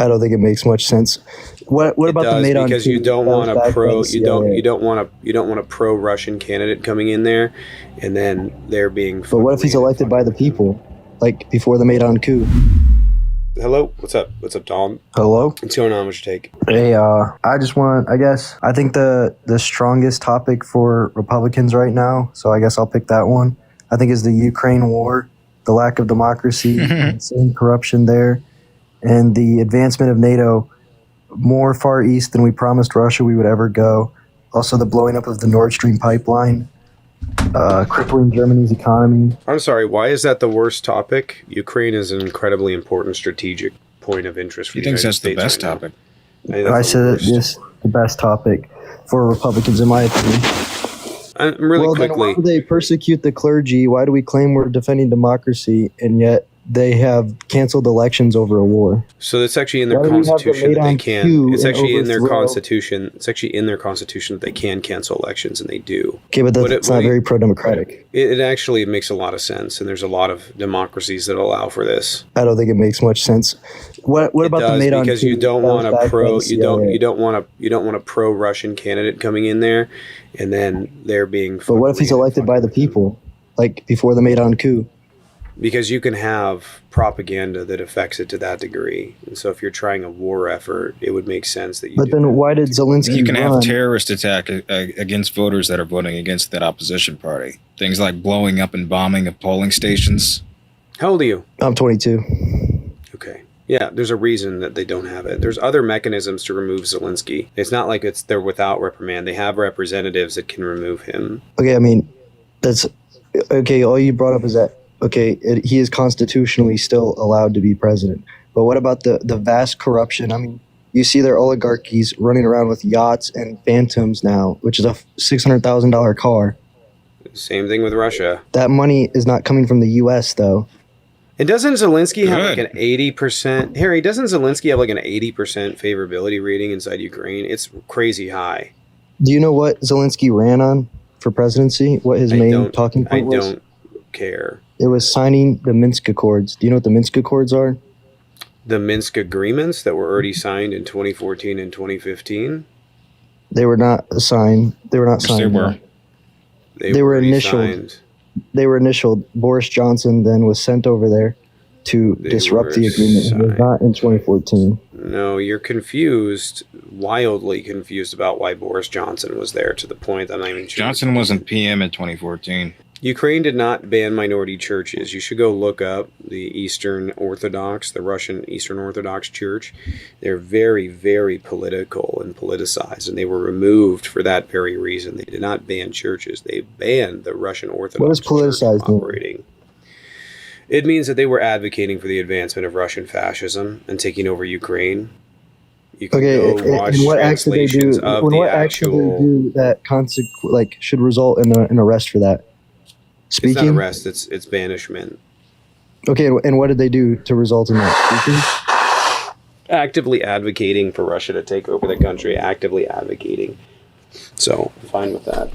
I don't think it makes much sense. What about the Maidan? Because you don't want a pro-Russian candidate coming in there, and then they're being. But what if he's elected by the people, like before the Maidan coup? Hello, what's up? What's up, Tom? Hello. What's going on? What's your take? Hey, I think the strongest topic for Republicans right now, so I guess I'll pick that one. I think is the Ukraine war, the lack of democracy, insane corruption there, and the advancement of NATO more far east than we promised Russia we would ever go. Also, the blowing up of the Nord Stream pipeline, crippling Germany's economy. I'm sorry, why is that the worst topic? Ukraine is an incredibly important strategic point of interest for the United States. He thinks that's the best topic. I said it's the best topic for Republicans, in my opinion. Quickly. Why do they persecute the clergy? Why do we claim we're defending democracy, and yet they have canceled elections over a war? So it's actually in their constitution that they can. It's actually in their constitution. It's actually in their constitution that they can cancel elections, and they do. Okay, but that's not very pro-democratic. It actually makes a lot of sense, and there's a lot of democracies that allow for this. I don't think it makes much sense. What about the Maidan? Because you don't want a pro-Russian candidate coming in there, and then they're being. But what if he's elected by the people, like before the Maidan coup? Because you can have propaganda that affects it to that degree. And so if you're trying a war effort, it would make sense that you. But then why did Zelenskyy You can have terrorist attack against voters that are voting against that opposition party. Things like blowing up and bombing of polling stations. How old are you? I'm 22. Okay. Yeah, there's a reason that they don't have it. There's other mechanisms to remove Zelenskyy. It's not like they're without reprimand. They have representatives that can remove him. Okay, I mean, that's... Okay, all you brought up is that, okay, he is constitutionally still allowed to be president. But what about the vast corruption? I mean, you see their oligarchies running around with yachts and phantoms now, which is a $600,000 car. Same thing with Russia. That money is not coming from the U.S., though. And doesn't Zelenskyy have like an 80%? Harry, doesn't Zelenskyy have like an 80% favorability rating inside Ukraine? It's crazy high. Do you know what Zelenskyy ran on for presidency? What his main talking point was? I don't care. It was signing the Minsk Accords. Do you know what the Minsk Accords are? The Minsk agreements that were already signed in 2014 and 2015? They were not signed. They were not signed. They were initialed. They were initialed. Boris Johnson then was sent over there to disrupt the agreement. It was not in 2014. No, you're confused, wildly confused about why Boris Johnson was there to the point that I'm not even sure. Johnson wasn't PM in 2014. Ukraine did not ban minority churches. You should go look up the Eastern Orthodox, the Russian Eastern Orthodox Church. They're very, very political and politicized, and they were removed for that very reason. They did not ban churches. They banned the Russian Orthodox What is politicized Church operating. It means that they were advocating for the advancement of Russian fascism and taking over Ukraine. You can go watch and what acts did they do? What acts did they do that should result in an arrest for that? Speaking? It's not arrest, it's banishment. Okay, and what did they do to result in that? Speaking? Actively advocating for Russia to take over the country, actively advocating. So, I'm fine with that.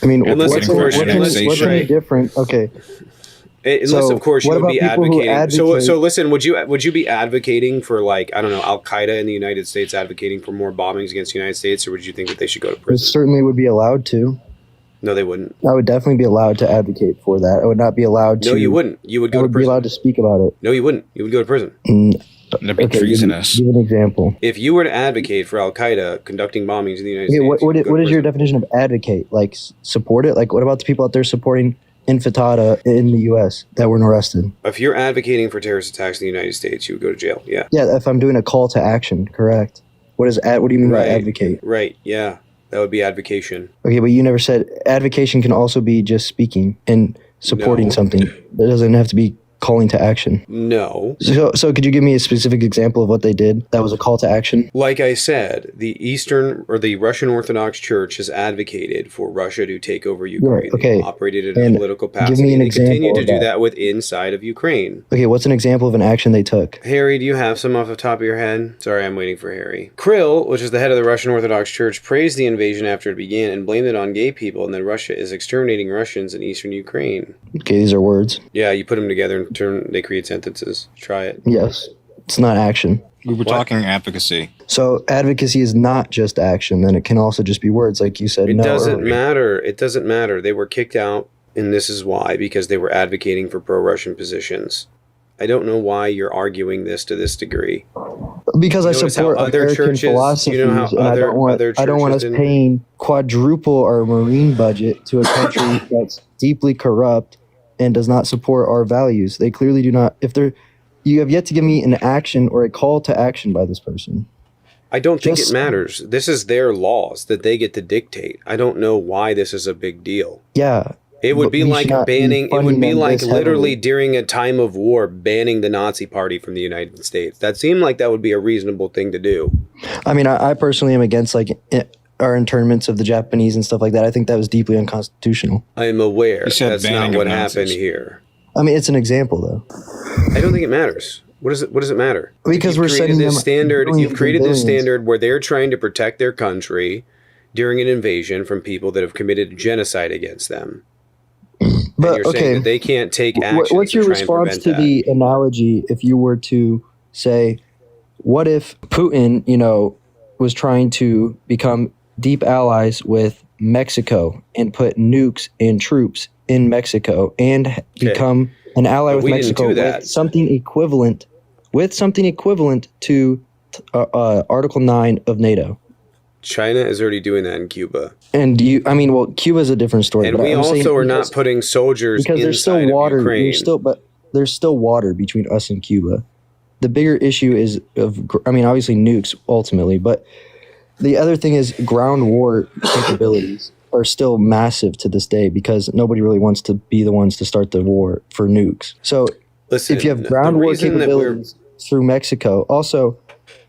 I mean, what's any different? Okay. Unless, of course, you would be advocating. So listen, would you be advocating for, like, I don't know, Al Qaeda in the United States advocating for more bombings against the United States, or would you think that they should go to prison? It certainly would be allowed to. No, they wouldn't. I would definitely be allowed to advocate for that. I would not be allowed to. No, you wouldn't. You would go to prison. I would be allowed to speak about it. No, you wouldn't. You would go to prison. That'd be treasonous. Give an example. If you were to advocate for Al Qaeda conducting bombings in the United States, what is your definition of advocate? Like, support it? Like, what about the people out there supporting Intifada in the U.S. that weren't arrested? If you're advocating for terrorist attacks in the United States, you would go to jail. Yeah. Yeah. If I'm doing a call to action, correct. What do you mean by advocate? Right. Yeah. That would be advocation. Okay, but you never said advocation can also be just speaking and supporting something. It doesn't have to be calling to action. No. So could you give me a specific example of what they did that was a call to action? Like I said, the Russian Orthodox Church has advocated for Russia to take over Ukraine. Yeah, okay. They operated in a political capacity. Give me an example. They continue to do that with inside of Ukraine. Okay, what's an example of an action they took? Harry, do you have some off the top of your head? Sorry, I'm waiting for Harry. Krill, which is the head of the Russian Orthodox Church, praised the invasion after it began and blamed it on gay people, and that Russia is exterminating Russians in eastern Ukraine. Okay, these are words. Yeah, you put them together and they create sentences. Try it. Yes. It's not action. We were talking advocacy. So advocacy is not just action, and it can also just be words, like you said. It no doesn't earlier. matter. It doesn't matter. They were kicked out, and this is why, because they were advocating for pro-Russian positions. I don't know why you're arguing this to this degree. Because I Notice support how other American churches- philosophies, you know how and I other don't want us churches in- paying quadruple our marine budget to a country that's deeply corrupt and does not support our values. They clearly do not. You have yet to give me an action or a call to action by this person. I don't think it matters. This is their laws that they get to dictate. I don't know why this is a big deal. Yeah. It would But be we like should not be banning, it would funding be them like this literally heavily. during a time of war, banning the Nazi party from the United States. That seemed like that would be a reasonable thing to do. I mean, I personally am against our internments of the Japanese and stuff like that. I think that was deeply unconstitutional. I am aware You said that's banning not what of happened Nazis. here. I mean, it's an example, though. I don't think it matters. What does it matter? Because we're sending this them standard. billions You've created and this billions. standard where they're trying to protect their country during an invasion from people that have committed genocide against them. And But you're saying okay, that they can't take action. what's your response to the analogy if you were to say, what if Putin, was trying to become deep allies with Mexico and put nukes and troops in Mexico and become an ally with we didn't Mexico do that. with something equivalent to Article 9 of NATO? China is already doing that in Cuba, And Cuba's a different story. and but we I'm saying also are not because- putting soldiers because there's inside still water. of Ukraine. There's still water between us and Cuba. The bigger issue is obviously nukes ultimately, but the other thing is ground war capabilities are still massive to this day because nobody really wants to be the ones to start the war for nukes. So Listen, if you have the ground war reason that we're- capabilities through Mexico, also,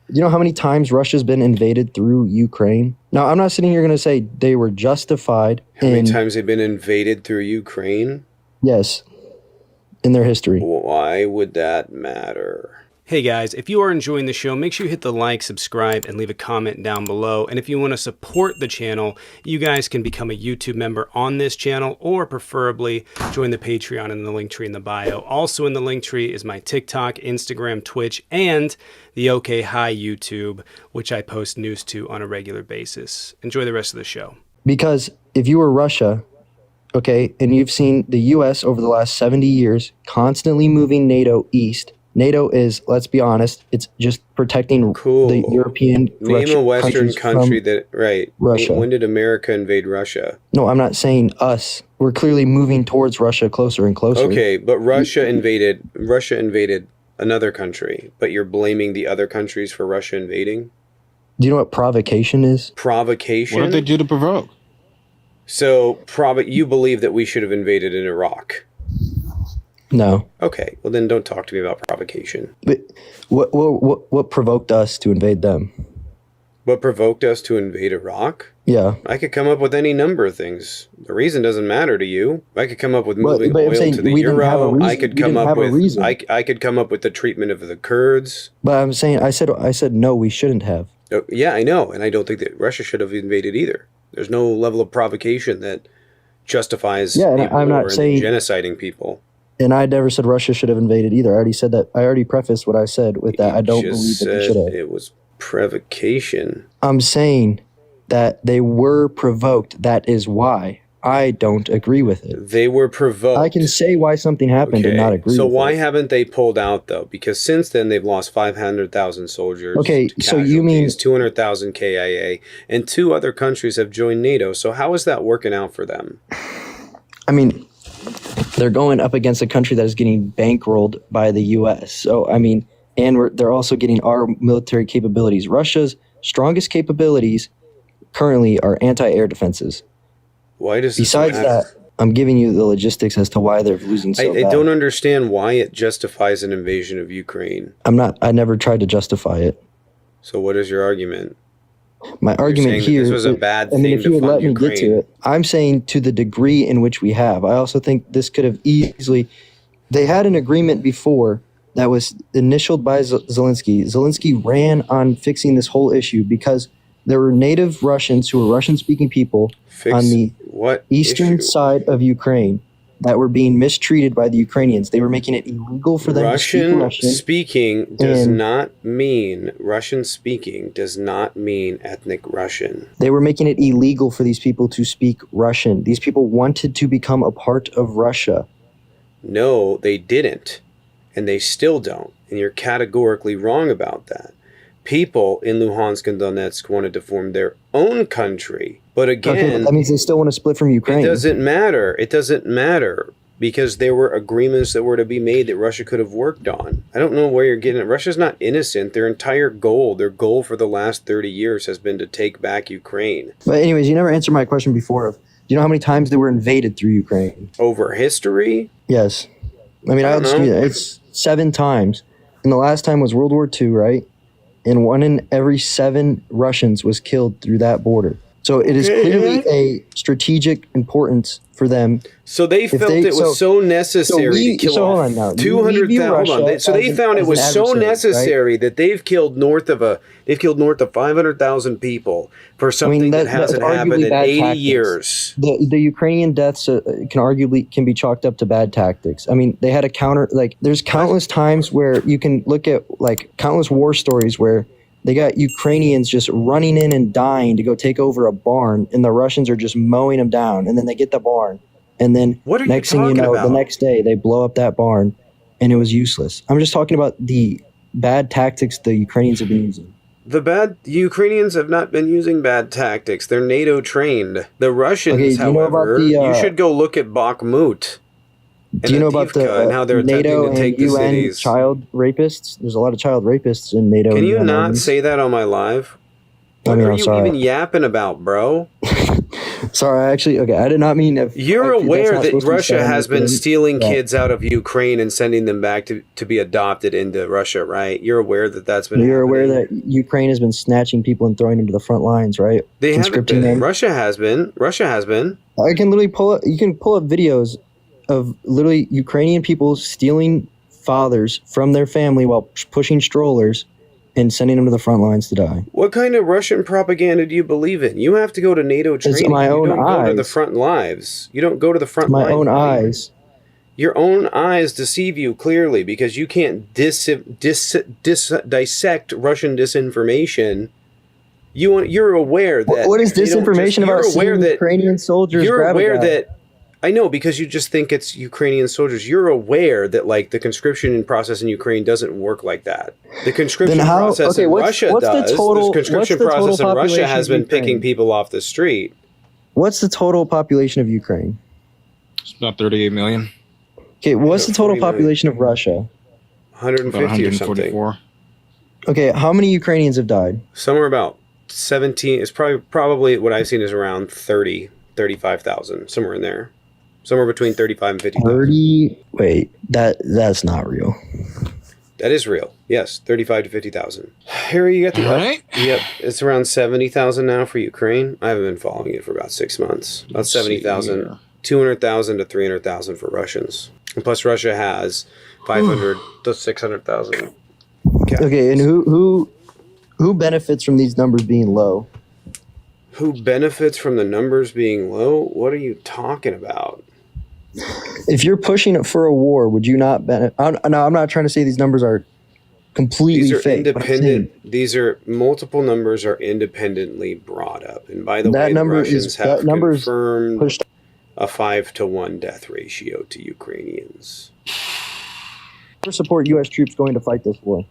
you know how many times Russia's been invaded through Ukraine? Now, I'm not sitting here going to say they were justified how many in, times they've been invaded through Ukraine? yes, in their history. Why would that matter? Hey guys, if you are enjoying the show, make sure you hit the like, subscribe, and leave a comment down below. And if you want to support the channel, you guys can become a YouTube member on this channel, or preferably join the Patreon in the link tree in the bio. Also in the link tree is my TikTok, Instagram, Twitch, and the OK Hi YouTube, which I post news to on a regular basis. Enjoy the rest of the show. Because if you were Russia, okay, and you've seen the U.S. over the last 70 years constantly moving NATO east. NATO is, let's be honest, it's just protecting Cool. the European Name a Western countries country from that, right. Russia. When did America invade Russia? No, I'm not saying us. We're clearly moving towards Russia closer and closer. Okay, but Russia invaded another country, but you're blaming the other countries for Russia invading? Do you know what provocation is? Provocation? What did they do to provoke? So, you believe that we should have invaded in Iraq? No. Okay, well then don't talk to me about provocation. But what provoked us to invade them? What provoked us to invade Iraq? Yeah. I could come up with any number of things. The reason doesn't matter to you. I could come up with moving but I'm oil saying to the we didn't have a euro. reason. I could We come didn't up have a with reason. I could come up with the treatment of the Kurds. But I'm saying I said no, we shouldn't have. Oh, yeah, I know, and I don't think that Russia should have invaded either. There's no level of provocation that justifies Yeah, and a I'm not war and saying- genociding people. And I never said Russia should have invaded either. I already said that. I already prefaced what I said with that. I don't You believe just that they said should have. it was provocation. I'm saying that they were provoked. That is why I don't agree with it. They were provoked. I can say why something happened and not agree So with why it. haven't they pulled out though? Because since then they've lost 500,000 soldiers. Okay, to so you mean- casualties, 200,000 KIA, and 2 other countries have joined NATO. So how is that working out for them? I mean, they're going up against a country that is getting bankrolled by the U.S. So, I mean, and they're also getting our military capabilities. Russia's strongest capabilities currently are anti-air defenses. Why does this Besides matter? that, I'm giving you the logistics as to why they're losing so I bad. don't understand why it justifies an invasion of Ukraine. I never tried to justify it. So what is your argument? My argument saying that here, this was a bad I mean, thing if to you would fund let me get to Ukraine. it, I'm saying to the degree in which we have. I also think this could have easily. They had an agreement before that was initialed by Zelenskyy. Zelenskyy ran on fixing this whole issue because there were native Russians who were Russian-speaking people Fix on the what eastern issue? side of Ukraine that were being mistreated by the Ukrainians. They were making it illegal for them to speak Russian. Speaking does not mean Russian speaking does not mean ethnic Russian. They were making it illegal for these people to speak Russian. These people wanted to become a part of Russia. No, they didn't. And they still don't. And you're categorically wrong about that. People in Luhansk and Donetsk wanted to form their own country. But again, okay, but that means they still want to split from Ukraine. It doesn't matter. It doesn't matter because there were agreements that were to be made that Russia could have worked on. I don't know where you're getting it. Russia's not innocent. Their entire goal, their goal for the last 30 years has been to take back Ukraine. But anyways, you never answered my question before of, do you know how many times they were invaded through Ukraine? Over history? Yes. I mean, I'll just give you that. It's 7 times. And the last time was World War II, right? And 1 in every 7 Russians was killed through that border. So it is clearly a strategic importance for them. So they felt it was so necessary to kill off 200,000. So they found it was so necessary that they've killed north of 500,000 people for something that hasn't happened in 80 years. The Ukrainian deaths can be chalked up to bad tactics. I mean, they had a counter. Like, there's countless times where you can look at like countless war stories where they got Ukrainians just running in and dying to go take over a barn, and the Russians are just mowing them down. And then they get the barn, and then next thing you know, the next day they blow up that barn, and it was useless. I'm just talking about the bad tactics the Ukrainians have been using. The Ukrainians have not been using bad tactics. They're NATO trained. The Russians, however, you should go look at Bakhmut. Do you know about the how they're NATO attempting to take and the UN cities? Child rapists? There's a lot of child rapists in NATO. Can and you UN not armies. say that on my live? What are you even yapping about, bro? Sorry, I did not mean... You're aware that Russia has been stealing kids out of Ukraine and sending them back to be adopted into Russia, right? You're aware that that's been You're happening. aware that Ukraine has been snatching people and throwing them to the front lines, right? They haven't been. Russia has been. I can literally you can pull up videos of literally Ukrainian people stealing fathers from their family while pushing strollers and sending them to the front lines to die. What kind of Russian propaganda do you believe in? You have to go to NATO training. It's my own eyes. You don't go to the front lives. You don't go to the front lines. My own eyes. Your own eyes deceive you clearly because you can't dissect Russian disinformation. You're aware that... What is disinformation about seeing Ukrainian soldiers? You're aware that... I know, because you just think it's Ukrainian soldiers. You're aware that, like, the conscription process in Ukraine doesn't work like that. The conscription process in Russia does. The conscription process in Russia has been picking people off the street. What's the total population of Ukraine? It's about 38 million. Okay, what's the total population of Russia? 150 or something. Okay, how many Ukrainians have died? Somewhere about 17. It's probably what I've seen is around 35,000, somewhere in there. Somewhere between 35 and 50,000. 30? Wait, that's not real. That is real. Yes, 35 to 50,000. Here you got the... Right? Yep, it's around 70,000 now for Ukraine. I haven't been following it for about 6 months. About 70,000. 200,000 to 300,000 for Russians. And plus Russia has 500 to 600,000. Okay, and who benefits from these numbers being low? Who benefits from the numbers being low? What are you talking about? If you're pushing it for a war, would you not benefit? No, I'm not trying to say these numbers are completely fake. Independent. These are multiple numbers are independently brought up. And by the way, the Russians have confirmed a 5-to-1 death ratio to Ukrainians. Support U.S. troops going to fight this war.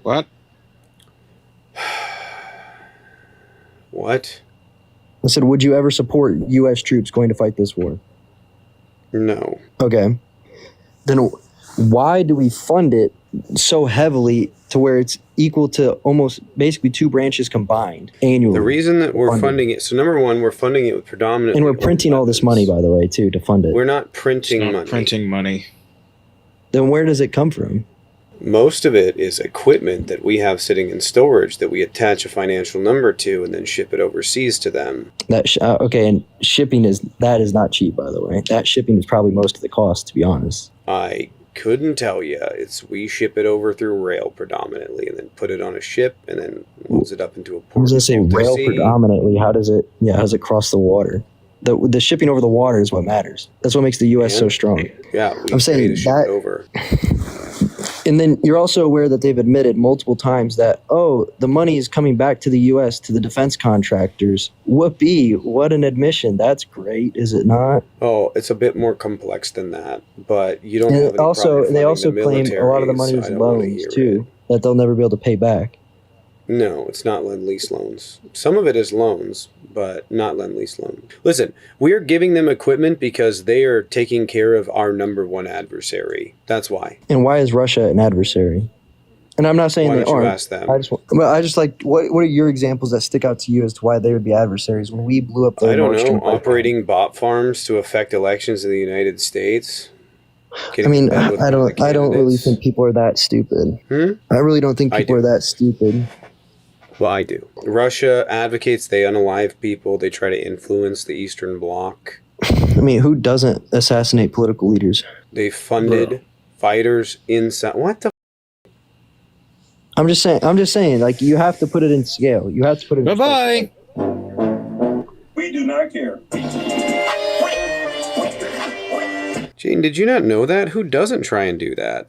What? What? I said, would you ever support U.S. troops going to fight this war? No. Okay. Then why do we fund it so heavily to where it's equal to almost basically 2 branches combined annually? The reason that we're funding it, so number one, we're funding it with predominantly... And we're printing all this money, by the way, too, to fund it. We're not printing money. Printing money. Then where does it come from? Most of it is equipment that we have sitting in storage that we attach a financial number to and then ship it overseas to them. Okay, and shipping is not cheap, by the way. That shipping is probably most of the cost, to be honest. I couldn't tell you. We ship it over through rail predominantly and then put it on a ship and then loads it up into a port. I was going to say rail predominantly. How does it cross the water? The shipping over the water is what matters. That's what makes the U.S. so strong. Yeah, I'm saying that over. And then you're also aware that they've admitted multiple times that, the money is coming back to the U.S., to the defense contractors. Whoopee, what an admission. That's great, is it not? Oh, it's a bit more complex than that, but you don't have any And also, problem they funding also the claim a lot of the military, money so is I don't wanna loans, hear too, that they'll never be able to pay back. No, it's not Lend-Lease loans. Some of it is loans, but not Lend-Lease loans. Listen, we're giving them equipment because they are taking care of our number one adversary. That's why. And why is Russia an adversary? And I'm not saying Why they don't you aren't. ask them? I just like, what are your examples that stick out to you as to why they would be adversaries when we blew up their I don't Nord Stream know. pipeline? Operating bot farms to affect elections in the United States. I mean, I don't really think people are that stupid. I really don't think people are that stupid. Well, I do. Russia advocates they unalive people. They try to influence the Eastern Bloc. I mean, who doesn't assassinate political leaders? They funded fighters inside. What the? I'm just saying, like, you have to put it in scale. You have to put it in Bye-bye. We do not care. Gene, did you not know that? Who doesn't try and do that?